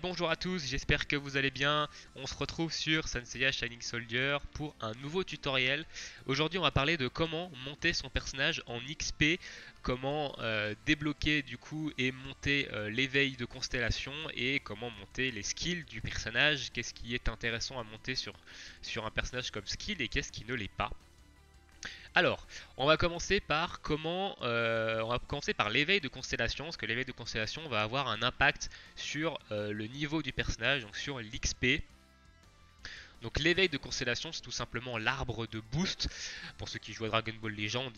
Bonjour à tous, j'espère que vous allez bien. On se retrouve sur Sanseiya Shining Soldier pour un nouveau tutoriel. Aujourd'hui on va parler de comment monter son personnage en XP, comment débloquer du coup et monter l'éveil de constellation et comment monter les skills du personnage, qu'est-ce qui est intéressant à monter sur un personnage comme skill et qu'est-ce qui ne l'est pas. Alors, on va commencer par l'éveil de constellation, parce que l'éveil de constellation va avoir un impact sur le niveau du personnage, donc sur l'XP. Donc l'éveil de constellation, c'est tout simplement l'arbre de boost. Pour ceux qui jouent à Dragon Ball Legend,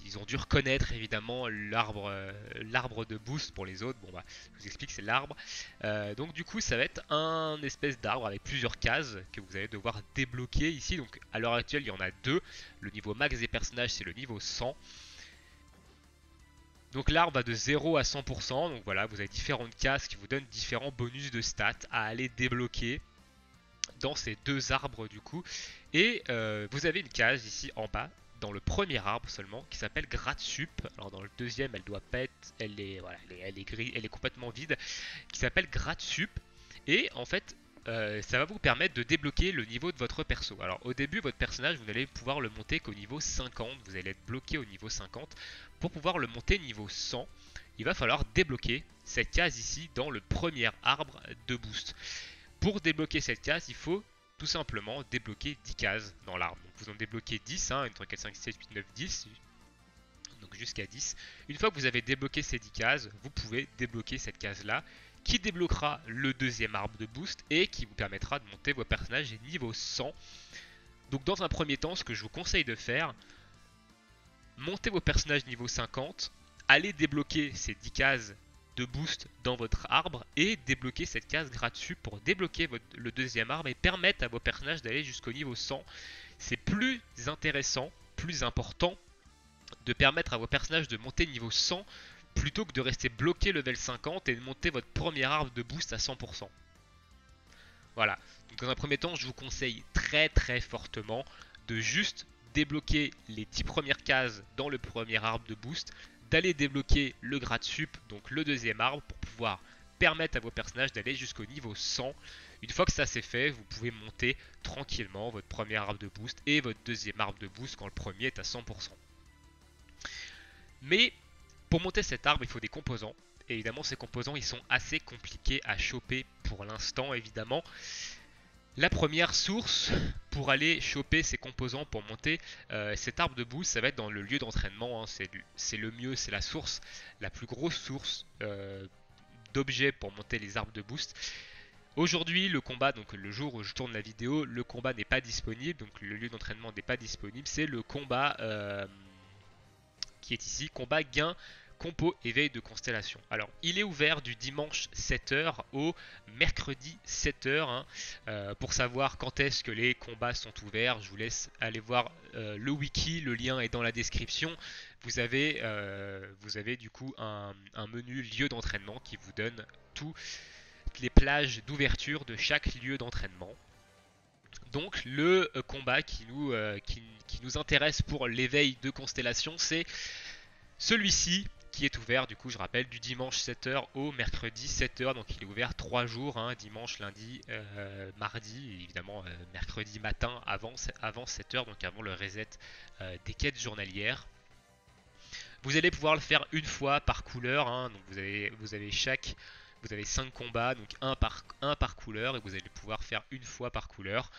ils ont dû reconnaître évidemment l'arbre de boost. Pour les autres, bon bah, je vous explique, c'est l'arbre. Donc du coup, ça va être un espèce d'arbre avec plusieurs cases que vous allez devoir débloquer ici. Donc à l'heure actuelle, il y en a deux. Le niveau max des personnages, c'est le niveau 100. Donc l'arbre va de 0 à 100%. Donc voilà, vous avez différentes cases qui vous donnent différents bonus de stats à aller débloquer dans ces deux arbres du coup. Et vous avez une case ici en bas, dans le premier arbre seulement, qui s'appelle Grade Sup. Alors dans le deuxième, elle doit pas être, voilà, elle est gris, elle est complètement vide, qui s'appelle Grade Sup. Et en fait, ça va vous permettre de débloquer le niveau de votre perso. Alors au début, votre personnage, vous n'allez pouvoir le monter qu'au niveau 50. Vous allez être bloqué au niveau 50. Pour pouvoir le monter niveau 100, il va falloir débloquer cette case ici dans le premier arbre de boost. Pour débloquer cette case, il faut tout simplement débloquer 10 cases dans l'arbre. Donc vous en débloquez 10, 1, 2, 3, 4, 5, 6, 7, 8, 9, 10, donc jusqu'à 10. Une fois que vous avez débloqué ces 10 cases, vous pouvez débloquer cette case-là, qui débloquera le deuxième arbre de boost et qui vous permettra de monter vos personnages niveau 100. Donc dans un premier temps, ce que je vous conseille de faire, montez vos personnages niveau 50, allez débloquer ces 10 cases de boost dans votre arbre et débloquer cette case gratuite pour débloquer le deuxième arbre et permettre à vos personnages d'aller jusqu'au niveau 100. C'est plus intéressant, plus important de permettre à vos personnages de monter niveau 100 plutôt que de rester bloqué level 50 et de monter votre premier arbre de boost à 100%. Voilà. Donc dans un premier temps, je vous conseille très très fortement de juste débloquer les 10 premières cases dans le premier arbre de boost, d'aller débloquer le grade sup, donc le deuxième arbre, pour pouvoir permettre à vos personnages d'aller jusqu'au niveau 100. Une fois que ça c'est fait, vous pouvez monter tranquillement votre premier arbre de boost et votre deuxième arbre de boost quand le premier est à 100%. Mais pour monter cet arbre, il faut des composants. Et évidemment, ces composants, ils sont assez compliqués à choper pour l'instant, évidemment. La première source pour aller choper ces composants pour monter cet arbre de boost, ça va être dans le lieu d'entraînement. Hein. C'est le mieux, c'est la source, la plus grosse source d'objets pour monter les arbres de boost. Aujourd'hui, le combat, donc le jour où je tourne la vidéo, le combat n'est pas disponible, donc le lieu d'entraînement n'est pas disponible. C'est le combat qui est ici, combat gain compo éveil de constellation. Alors, il est ouvert du dimanche 7h au mercredi 7h. Hein. Pour savoir quand est-ce que les combats sont ouverts, je vous laisse aller voir le wiki, le lien est dans la description. Vous avez du coup un menu lieu d'entraînement qui vous donne toutes les plages d'ouverture de chaque lieu d'entraînement. Donc le combat qui nous intéresse pour l'éveil de constellation, c'est celui-ci qui est ouvert, du coup je rappelle, du dimanche 7h au mercredi 7h, donc il est ouvert 3 jours, hein, dimanche, lundi, mardi, et évidemment mercredi matin avant 7h, donc avant le reset des quêtes journalières. Vous allez pouvoir le faire une fois par couleur, hein, donc vous avez 5 combats, donc un par couleur, et vous allez pouvoir faire une fois par couleur.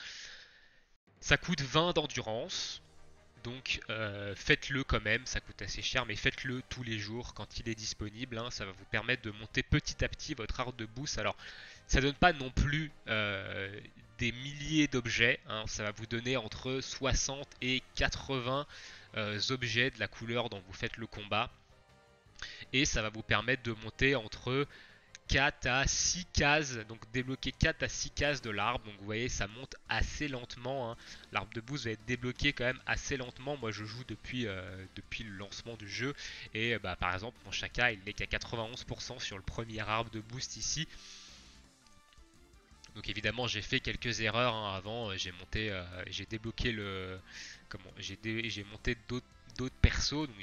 Ça coûte 20 d'endurance, donc faites-le quand même, ça coûte assez cher, mais faites-le tous les jours quand il est disponible. Hein, ça va vous permettre de monter petit à petit votre arbre de boost. Alors, ça donne pas non plus des milliers d'objets. Hein, ça va vous donner entre 60 et 80 objets de la couleur dont vous faites le combat. Et ça va vous permettre de monter entre 4 à 6 cases, donc débloquer 4 à 6 cases de l'arbre. Donc vous voyez, ça monte assez lentement. Hein. L'arbre de boost va être débloqué quand même assez lentement. Moi je joue depuis le lancement du jeu. Et par exemple, mon Shaka il n'est qu'à 91% sur le premier arbre de boost ici. Donc évidemment j'ai fait quelques erreurs hein, avant. J'ai débloqué le. J'ai monté d'autres persos. Donc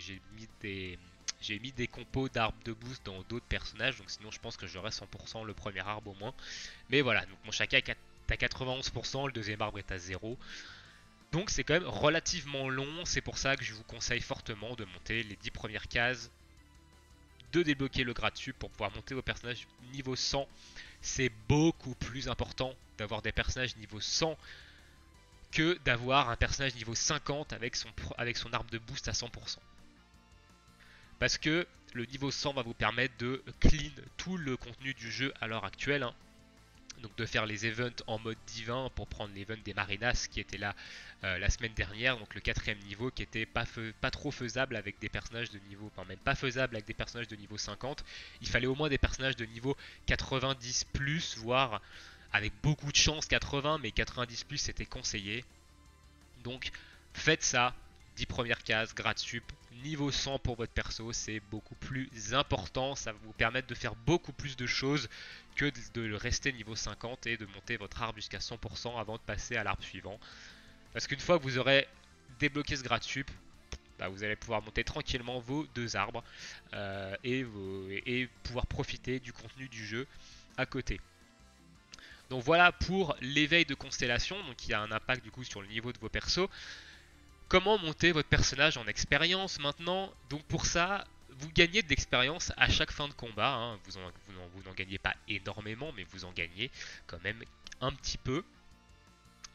J'ai mis des compos d'arbres de boost dans d'autres personnages, donc sinon je pense que j'aurais 100% le premier arbre au moins. Mais voilà, donc mon Shaka est à 91%, le deuxième arbre est à 0. Donc c'est quand même relativement long, c'est pour ça que je vous conseille fortement de monter les 10 premières cases, de débloquer le grade sup pour pouvoir monter vos personnages niveau 100. C'est beaucoup plus important d'avoir des personnages niveau 100 que d'avoir un personnage niveau 50 avec son arbre de boost à 100%. Parce que le niveau 100 va vous permettre de clean tout le contenu du jeu à l'heure actuelle, hein. Donc de faire les events en mode divin pour prendre l'event des Marinas qui était là la semaine dernière, donc le 4ème niveau qui était pas trop faisable avec des personnages de niveau, enfin même pas faisable avec des personnages de niveau 50. Il fallait au moins des personnages de niveau 90 plus, voire avec beaucoup de chance 80, mais 90 plus c'était conseillé. Donc faites ça, 10 premières cases, grade sup, niveau 100 pour votre perso, c'est beaucoup plus important, ça va vous permettre de faire beaucoup plus de choses que de rester niveau 50 et de monter votre arbre jusqu'à 100% avant de passer à l'arbre suivant. Parce qu'une fois que vous aurez débloqué ce grade sup, bah vous allez pouvoir monter tranquillement vos 2 arbres et pouvoir profiter du contenu du jeu à côté. Donc voilà pour l'éveil de constellation, donc il y a un impact du coup sur le niveau de vos persos. Comment monter votre personnage en expérience maintenant? Donc pour ça, vous gagnez de l'expérience à chaque fin de combat, hein. Vous n'en gagnez pas énormément, mais vous en gagnez quand même un petit peu.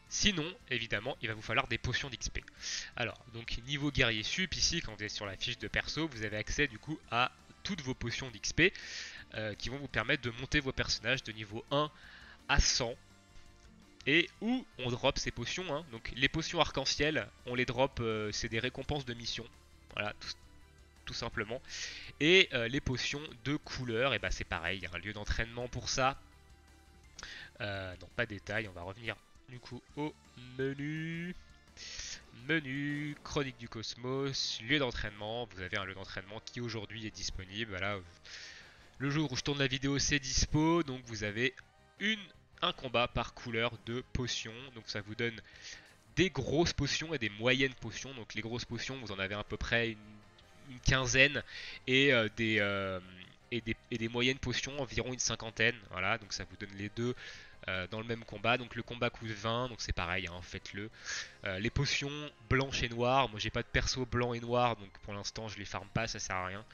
Sinon, évidemment, il va vous falloir des potions d'XP. Alors, donc niveau guerrier sup, ici, quand vous êtes sur la fiche de perso, vous avez accès du coup à toutes vos potions d'XP qui vont vous permettre de monter vos personnages de niveau 1 à 100. Et où on drop ces potions, hein. Donc les potions arc-en-ciel, on les drop, c'est des récompenses de mission. Voilà, tout simplement. Et les potions de couleur, et bah c'est pareil, il y a un lieu d'entraînement pour ça. Non, pas de détail, on va revenir du coup au menu. Menu, chronique du cosmos, lieu d'entraînement. Vous avez un lieu d'entraînement qui aujourd'hui est disponible. Voilà, le jour où je tourne la vidéo, c'est dispo. Donc vous avez un combat par couleur de potions. Donc ça vous donne des grosses potions et des moyennes potions. Donc les grosses potions, vous en avez à peu près une quinzaine et des moyennes potions environ une cinquantaine. Voilà, donc ça vous donne les deux dans le même combat. Donc le combat coûte 20, donc c'est pareil, hein, faites-le. Les potions blanches et noires, moi j'ai pas de perso blanc et noir, donc pour l'instant je les farme pas, ça sert à rien.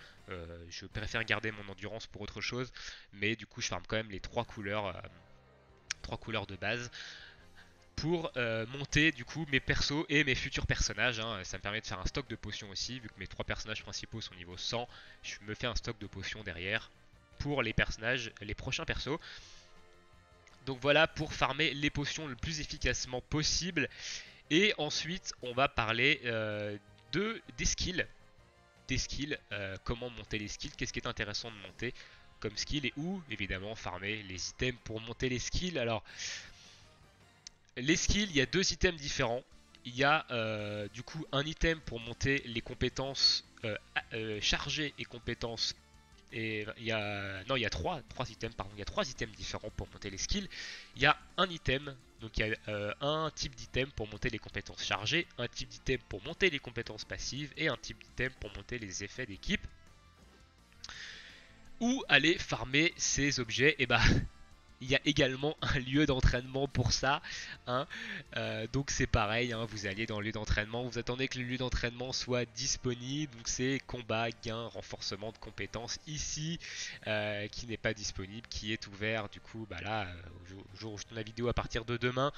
Je préfère garder mon endurance pour autre chose, mais du coup je farme quand même les trois couleurs de base pour monter du coup mes persos et mes futurs personnages, hein. Ça me permet de faire un stock de potions aussi, vu que mes trois personnages principaux sont niveau 100, je me fais un stock de potions derrière pour les personnages, les prochains persos. Donc voilà pour farmer les potions le plus efficacement possible. Et ensuite on va parler des skills. Comment monter les skills, qu'est-ce qui est intéressant de monter comme skill et où évidemment farmer les items pour monter les skills. Alors les skills, il y a deux items différents. Il y a du coup un item pour monter les compétences chargées et compétences. Et il y a trois items, pardon. Il y a trois items différents pour monter les skills. Il y a un item, donc il y a un type d'item pour monter les compétences chargées, un type d'item pour monter les compétences passives et un type d'item pour monter les effets d'équipe. Où aller farmer ces objets? Et bah il y a également un lieu d'entraînement pour ça, hein. Donc c'est pareil, hein, vous allez dans le lieu d'entraînement, vous attendez que le lieu d'entraînement soit disponible, donc c'est combat, gain, renforcement de compétences ici, qui n'est pas disponible, qui est ouvert du coup bah là, au jour où je tourne la vidéo à partir de demain.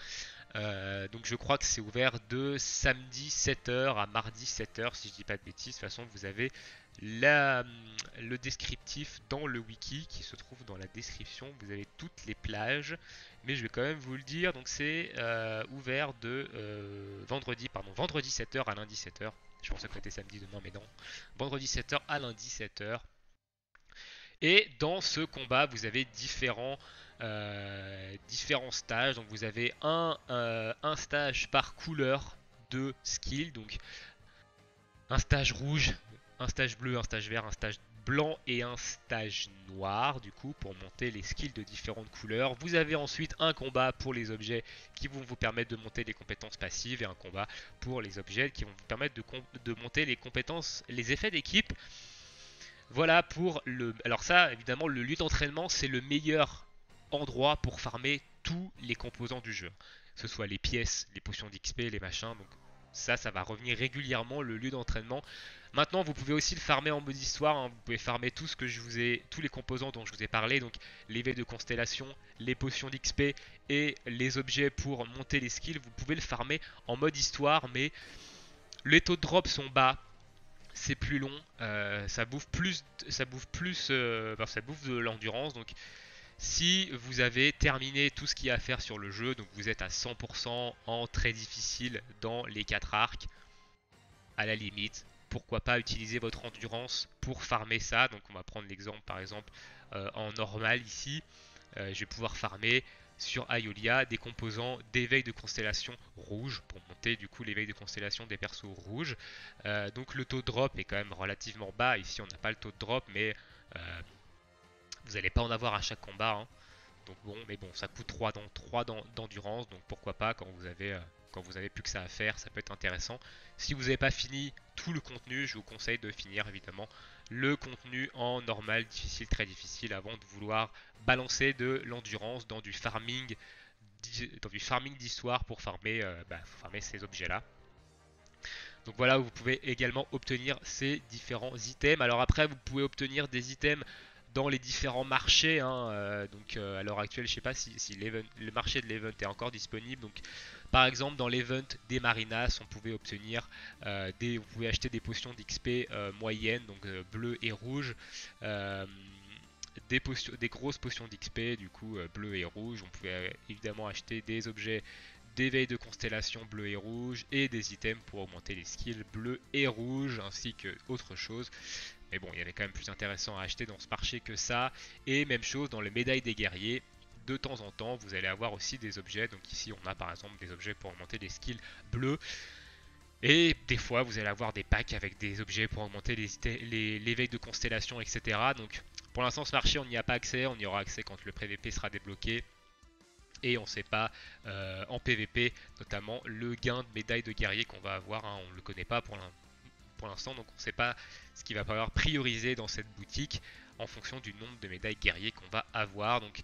Donc je crois que c'est ouvert de samedi 7h à mardi 7h si je dis pas de bêtises. De toute façon vous avez le descriptif dans le wiki qui se trouve dans la description. Vous avez toutes les plages, mais je vais quand même vous le dire. Donc c'est ouvert de vendredi 7h à lundi 7h. Je pensais que c'était samedi demain, mais non. Vendredi 7h à lundi 7h. Et dans ce combat, vous avez différents stages. Donc vous avez un stage par couleur de skill. Donc un stage rouge, un stage bleu, un stage vert, un stage blanc et un stage noir du coup pour monter les skills de différentes couleurs. Vous avez ensuite un combat pour les objets qui vont vous permettre de monter les compétences passives et un combat pour les objets qui vont vous permettre de monter les compétences, les effets d'équipe. Voilà pour le... Alors ça, évidemment, le lieu d'entraînement, c'est le meilleur endroit pour farmer tous les composants du jeu. Que ce soit les pièces, les potions d'XP, les machins. Donc ça va revenir régulièrement, le lieu d'entraînement. Maintenant, vous pouvez aussi le farmer en mode histoire, hein. Vous pouvez farmer tout ce que je vous ai, tous les composants dont je vous ai parlé, donc l'éveil de constellation, les potions d'XP et les objets pour monter les skills. Vous pouvez le farmer en mode histoire, mais les taux de drop sont bas, c'est plus long, ça bouffe de l'endurance. Donc si vous avez terminé tout ce qu'il y a à faire sur le jeu, donc vous êtes à 100% en très difficile dans les 4 arcs, à la limite, pourquoi pas utiliser votre endurance pour farmer ça. Donc on va prendre l'exemple par exemple en normal ici. Je vais pouvoir farmer sur Aiolia des composants d'éveil de constellation rouge pour monter du coup l'éveil de constellation des persos rouges. Donc le taux de drop est quand même relativement bas. Ici on n'a pas le taux de drop, mais vous n'allez pas en avoir à chaque combat, hein. Donc bon, mais bon, ça coûte 3 d'endurance, donc pourquoi pas quand vous avez plus que ça à faire, ça peut être intéressant. Si vous n'avez pas fini tout le contenu, je vous conseille de finir évidemment le contenu en normal, difficile, très difficile, avant de vouloir balancer de l'endurance dans du farming d'histoire pour farmer ces objets-là. Donc voilà, vous pouvez également obtenir ces différents items. Alors après, vous pouvez obtenir des items dans les différents marchés, hein. À l'heure actuelle, je ne sais pas si le marché de l'event est encore disponible. Donc, par exemple, dans l'event des Marinas, on pouvait obtenir vous pouvez acheter des potions d'XP moyennes, donc bleu et rouge. Des grosses potions d'XP, du coup bleu et rouge. On pouvait évidemment acheter des objets d'éveil de constellation bleu et rouge et des items pour augmenter les skills bleu et rouge ainsi que autre chose. Mais bon, il y avait quand même plus intéressant à acheter dans ce marché que ça. Et même chose dans les médailles des guerriers. De temps en temps, vous allez avoir aussi des objets. Donc ici, on a par exemple des objets pour augmenter les skills bleus. Et des fois, vous allez avoir des packs avec des objets pour augmenter l'éveil de constellation, etc. Donc pour l'instant, ce marché, on n'y a pas accès. On y aura accès quand le PVP sera débloqué. Et on ne sait pas en PVP, notamment le gain de médaille de guerrier qu'on va avoir, hein. On ne le connaît pas pour l'instant, donc on ne sait pas ce qu'il va falloir prioriser dans cette boutique en fonction du nombre de médailles guerriers qu'on va avoir. Donc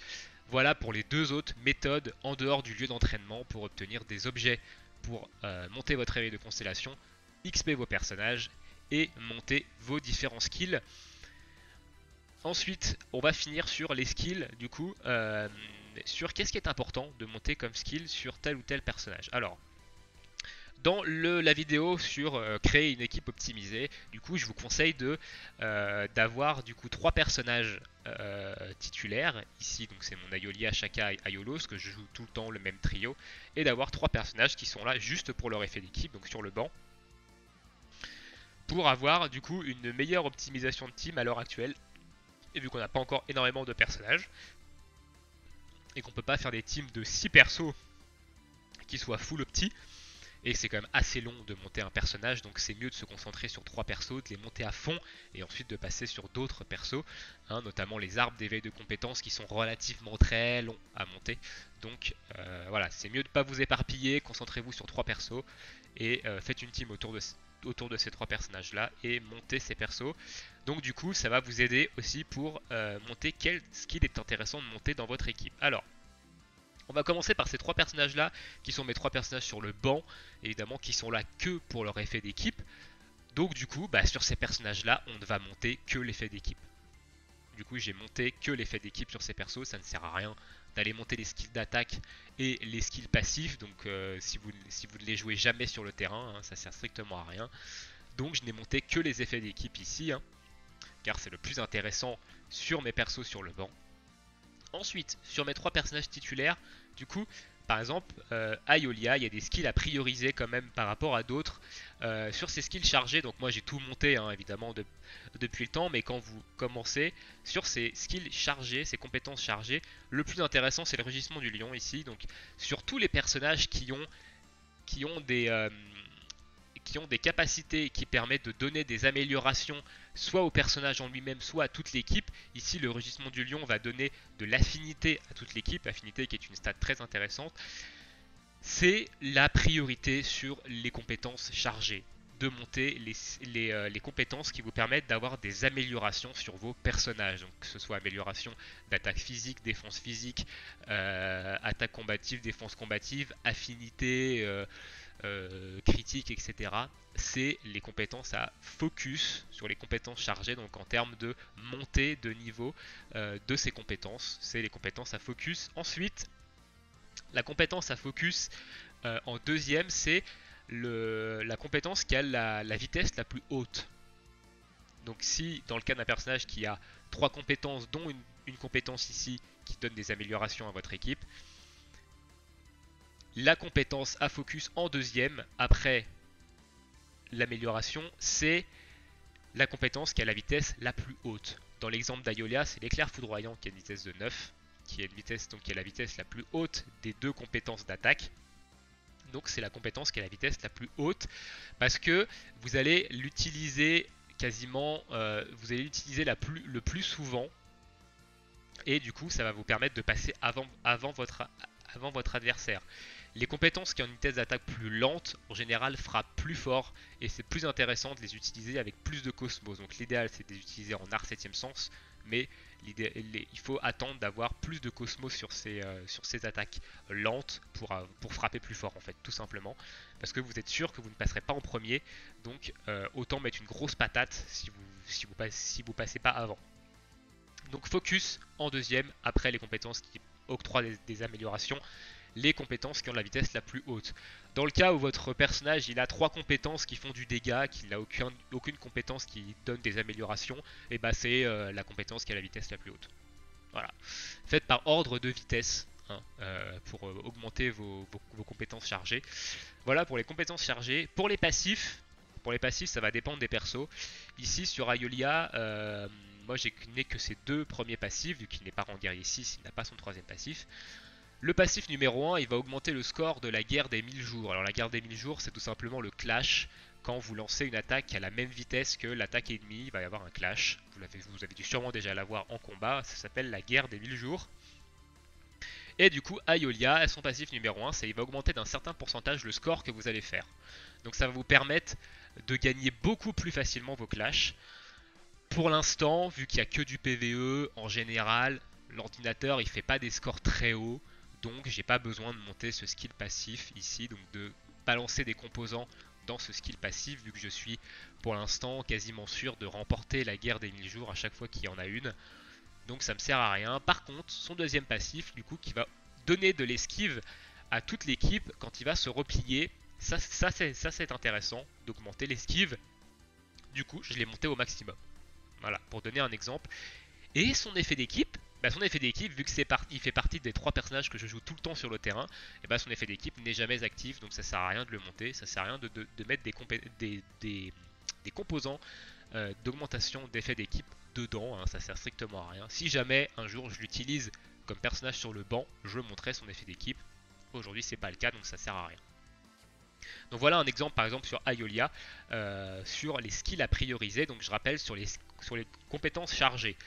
voilà pour les deux autres méthodes en dehors du lieu d'entraînement pour obtenir des objets pour monter votre réveil de constellation, XP vos personnages et monter vos différents skills. Ensuite, on va finir sur les skills, du coup, sur qu'est-ce qui est important de monter comme skill sur tel ou tel personnage. Alors, dans la vidéo sur créer une équipe optimisée, du coup, je vous conseille d'avoir du coup 3 personnages titulaires. Ici, donc c'est mon Aiolia, Shaka et Aiolos, que je joue tout le temps le même trio, et d'avoir 3 personnages qui sont là juste pour leur effet d'équipe, donc sur le banc, pour avoir du coup une meilleure optimisation de team à l'heure actuelle. Et vu qu'on n'a pas encore énormément de personnages, et qu'on peut pas faire des teams de 6 persos qui soient full opti, et c'est quand même assez long de monter un personnage, donc c'est mieux de se concentrer sur 3 persos, de les monter à fond, et ensuite de passer sur d'autres persos, hein, notamment les arbres d'éveil de compétences qui sont relativement très longs à monter. Donc voilà, c'est mieux de ne pas vous éparpiller, concentrez-vous sur 3 persos, et faites une team autour de ces 3 personnages là et montez ces persos. Donc du coup ça va vous aider aussi pour monter quel skill est intéressant de monter dans votre équipe. Alors on va commencer par ces 3 personnages là qui sont mes 3 personnages sur le banc, évidemment qui sont là que pour leur effet d'équipe. Donc du coup sur ces personnages là on ne va monter que l'effet d'équipe. Du coup j'ai monté que l'effet d'équipe sur ces persos, ça ne sert à rien d'aller monter les skills d'attaque et les skills passifs, donc si vous ne les jouez jamais sur le terrain, hein, ça sert strictement à rien. Donc je n'ai monté que les effets d'équipe ici, hein, car c'est le plus intéressant sur mes persos sur le banc. Ensuite, sur mes 3 personnages titulaires, du coup, par exemple, Aiolia, il y a des skills à prioriser quand même par rapport à d'autres. Sur ces skills chargés, donc moi j'ai tout monté hein, évidemment depuis le temps, mais quand vous commencez sur ces skills chargés, ces compétences chargées, le plus intéressant c'est le rugissement du lion ici. Donc sur tous les personnages qui ont des capacités qui permettent de donner des améliorations soit au personnage en lui-même, soit à toute l'équipe. Ici, le rugissement du lion va donner de l'affinité à toute l'équipe, l'affinité qui est une stat très intéressante. C'est la priorité sur les compétences chargées. de monter les compétences qui vous permettent d'avoir des améliorations sur vos personnages. Donc que ce soit amélioration d'attaque physique, défense physique, attaque combative, défense combative, affinité, critique, etc. C'est les compétences à focus sur les compétences chargées, donc en termes de montée de niveau de ces compétences. C'est les compétences à focus. Ensuite, la compétence à focus en deuxième, c'est la compétence qui a la vitesse la plus haute. Donc si dans le cas d'un personnage qui a 3 compétences, dont une compétence ici qui donne des améliorations à votre équipe, la compétence à focus en deuxième, après l'amélioration, c'est la compétence qui a la vitesse la plus haute. Dans l'exemple d'Aiolia, c'est l'éclair foudroyant qui a une vitesse de 9, qui a une vitesse, donc qui a la vitesse la plus haute des 2 compétences d'attaque. Donc c'est la compétence qui a la vitesse la plus haute, parce que vous allez l'utiliser quasiment, vous allez l'utiliser le plus souvent, et du coup ça va vous permettre de passer avant votre adversaire. Les compétences qui ont une vitesse d'attaque plus lente, en général, frappent plus fort, et c'est plus intéressant de les utiliser avec plus de cosmos. Donc l'idéal, c'est de les utiliser en art 7ème sens, mais il faut attendre d'avoir plus de cosmos sur ces attaques lentes pour frapper plus fort, en fait, tout simplement. Parce que vous êtes sûr que vous ne passerez pas en premier, donc autant mettre une grosse patate si vous passez pas avant. Donc focus en deuxième, après les compétences qui octroient des améliorations, les compétences qui ont la vitesse la plus haute. Dans le cas où votre personnage il a 3 compétences qui font du dégât, qu'il n'a aucune compétence qui donne des améliorations, et bah c'est la compétence qui a la vitesse la plus haute. Voilà. Faites par ordre de vitesse hein, pour augmenter vos compétences chargées. Voilà pour les compétences chargées. Pour les passifs, ça va dépendre des persos. Ici sur Aiolia, moi j'ai n'ai que ses 2 premiers passifs, vu qu'il n'est pas rang guerrier 6, il n'a pas son 3ème passif. Le passif numéro 1, il va augmenter le score de la guerre des 1000 jours. Alors la guerre des 1000 jours, c'est tout simplement le clash. Quand vous lancez une attaque à la même vitesse que l'attaque ennemie, il va y avoir un clash. Vous avez dû sûrement déjà l'avoir en combat, ça s'appelle la guerre des 1000 jours. Et du coup, Aiolia, son passif numéro 1, c'est il va augmenter d'un certain pourcentage le score que vous allez faire. Donc ça va vous permettre de gagner beaucoup plus facilement vos clashs. Pour l'instant, vu qu'il n'y a que du PvE, en général, l'ordinateur il fait pas des scores très hauts. Donc j'ai pas besoin de monter ce skill passif ici, donc de balancer des composants dans ce skill passif, vu que je suis pour l'instant quasiment sûr de remporter la guerre des 1000 jours à chaque fois qu'il y en a une. Donc ça me sert à rien. Par contre, son deuxième passif, du coup, qui va donner de l'esquive à toute l'équipe quand il va se replier, ça c'est intéressant, d'augmenter l'esquive. Du coup, je l'ai monté au maximum. Voilà, pour donner un exemple. Et son effet d'équipe, son effet d'équipe, vu que il fait partie des 3 personnages que je joue tout le temps sur le terrain, et son effet d'équipe n'est jamais actif, donc ça sert à rien de le monter, ça sert à rien de mettre des composants d'augmentation d'effet d'équipe dedans, hein, ça sert strictement à rien. Si jamais un jour je l'utilise comme personnage sur le banc, je montrerai son effet d'équipe. Aujourd'hui c'est pas le cas, donc ça sert à rien. Donc voilà un exemple par exemple sur Aiolia, sur les skills à prioriser, donc je rappelle sur les compétences chargées.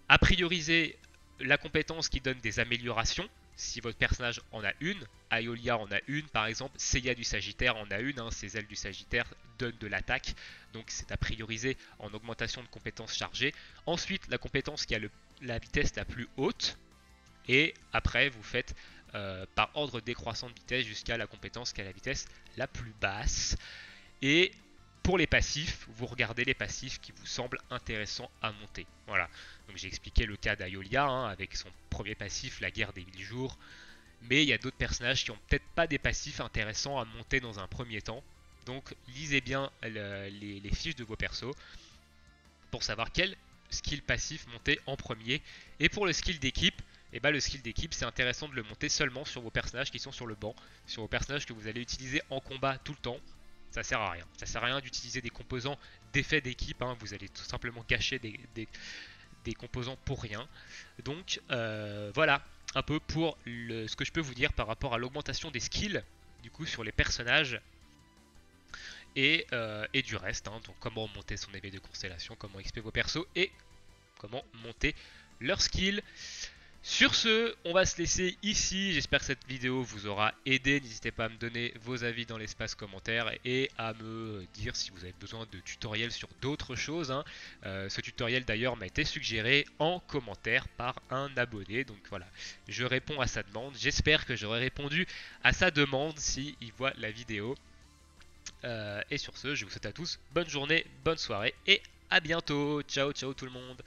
À prioriser la compétence qui donne des améliorations, si votre personnage en a une, Aiolia en a une par exemple, Seiya du Sagittaire en a une, hein, ses ailes du Sagittaire donnent de l'attaque, donc c'est à prioriser en augmentation de compétences chargées. Ensuite la compétence qui a la vitesse la plus haute, et après vous faites par ordre décroissant de vitesse jusqu'à la compétence qui a la vitesse la plus basse. Et pour les passifs, vous regardez les passifs qui vous semblent intéressants à monter. Voilà, donc j'ai expliqué le cas d'Aiolia hein, avec son premier passif, la guerre des 1000 jours. Mais il y a d'autres personnages qui ont peut-être pas des passifs intéressants à monter dans un premier temps. Donc lisez bien les fiches de vos persos pour savoir quel skill passif monter en premier. Et pour le skill d'équipe, le skill d'équipe c'est intéressant de le monter seulement sur vos personnages qui sont sur le banc, sur vos personnages que vous allez utiliser en combat tout le temps. Ça sert à rien. Ça sert à rien d'utiliser des composants d'effet d'équipe. Hein. Vous allez tout simplement gâcher des composants pour rien. Donc voilà un peu pour ce que je peux vous dire par rapport à l'augmentation des skills du coup sur les personnages et du reste. Hein. Donc comment monter son éveil de constellation, comment XP vos persos et comment monter leurs skills. Sur ce, on va se laisser ici. J'espère que cette vidéo vous aura aidé. N'hésitez pas à me donner vos avis dans l'espace commentaire et à me dire si vous avez besoin de tutoriels sur d'autres choses, hein. Ce tutoriel d'ailleurs m'a été suggéré en commentaire par un abonné. Donc voilà, je réponds à sa demande. J'espère que j'aurai répondu à sa demande s'il voit la vidéo. Et sur ce, je vous souhaite à tous bonne journée, bonne soirée et à bientôt. Ciao, ciao tout le monde.